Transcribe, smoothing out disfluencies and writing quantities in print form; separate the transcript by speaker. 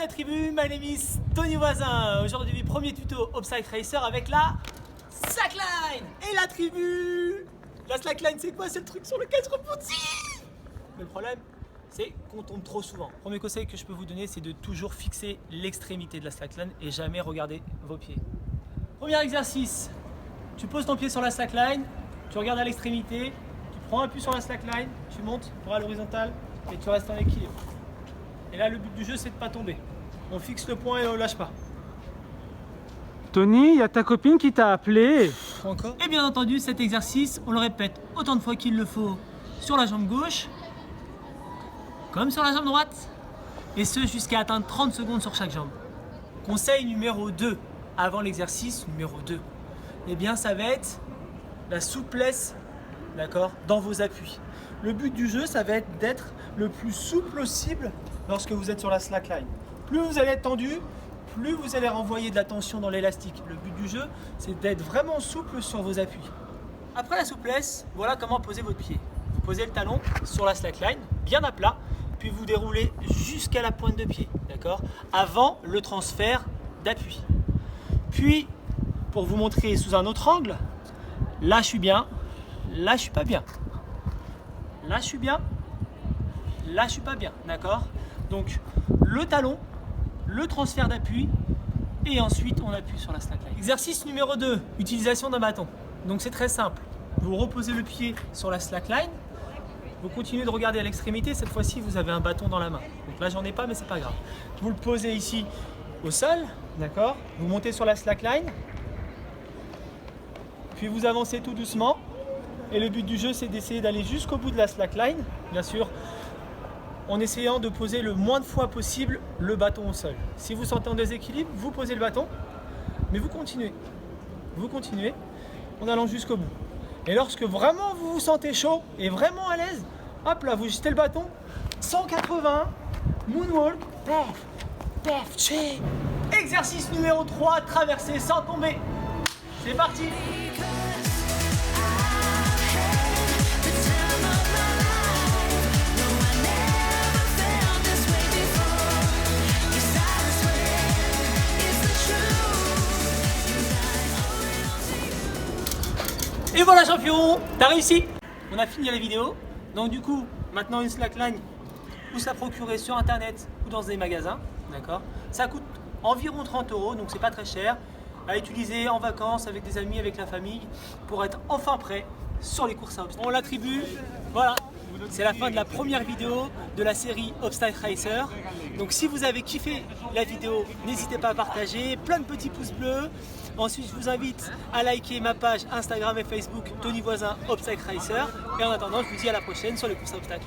Speaker 1: la tribu, my name is Tony Voisin. Aujourd'hui, premier tuto Obstacle Racer avec la slackline. Et la tribu, la slackline c'est quoi? C'est le truc sur lequel je rebondis. Mais le problème, c'est qu'on tombe trop souvent. Premier conseil que je peux vous donner, c'est de toujours fixer l'extrémité de la slackline et jamais regarder vos pieds. Premier exercice, tu poses ton pied sur la slackline, tu regardes à l'extrémité, tu prends appui sur la slackline, tu montes pour à l'horizontale et tu restes en équilibre. Et là, le but du jeu, c'est de ne pas tomber. On fixe le point et on ne lâche pas.
Speaker 2: Tony, il y a ta copine qui t'a appelé.
Speaker 1: Encore. Et bien entendu, cet exercice, on le répète autant de fois qu'il le faut sur la jambe gauche, comme sur la jambe droite, et ce jusqu'à atteindre 30 secondes sur chaque jambe. Conseil numéro 2, avant l'exercice numéro 2, eh bien ça va être la souplesse, d'accord, dans vos appuis. Le but du jeu, ça va être d'être le plus souple possible lorsque vous êtes sur la slackline. Plus vous allez être tendu, plus vous allez renvoyer de la tension dans l'élastique. Le but du jeu, c'est d'être vraiment souple sur vos appuis. Après la souplesse, voilà comment poser votre pied. Vous posez le talon sur la slackline, bien à plat, puis vous déroulez jusqu'à la pointe de pied, d'accord, avant le transfert d'appui. Puis, pour vous montrer sous un autre angle, là je suis bien, là je suis pas bien. Là je suis bien, là je suis pas bien, d'accord? Donc le talon, le transfert d'appui et ensuite on appuie sur la slackline. Exercice numéro 2, utilisation d'un bâton. Donc c'est très simple, vous reposez le pied sur la slackline, vous continuez de regarder à l'extrémité, cette fois-ci vous avez un bâton dans la main. Donc là j'en ai pas mais c'est pas grave. Vous le posez ici au sol, d'accord? Vous montez sur la slackline, puis vous avancez tout doucement. Et le but du jeu, c'est d'essayer d'aller jusqu'au bout de la slackline, bien sûr, en essayant de poser le moins de fois possible le bâton au sol. Si vous sentez en déséquilibre, vous posez le bâton, mais vous continuez en allant jusqu'au bout. Et lorsque vraiment vous vous sentez chaud et vraiment à l'aise, hop là, vous jetez le bâton, 180, moonwalk, paf, paf, tché. Exercice numéro 3, traverser sans tomber. C'est parti. Et voilà champion, t'as réussi. On a fini la vidéo. Donc du coup, maintenant une slackline, vous se la procurez sur internet ou dans des magasins, d'accord. Ça coûte environ 30 €, donc c'est pas très cher. À utiliser en vacances avec des amis, avec la famille, pour être enfin prêt sur les courses à obstacles. On l'attribue, voilà. C'est la fin de la première vidéo de la série Obstacle Racer. Donc si vous avez kiffé la vidéo, n'hésitez pas à partager, plein de petits pouces bleus. Ensuite, je vous invite à liker ma page Instagram et Facebook Tony Voisin Obstacle Racer. Et en attendant, je vous dis à la prochaine sur les courses à obstacles.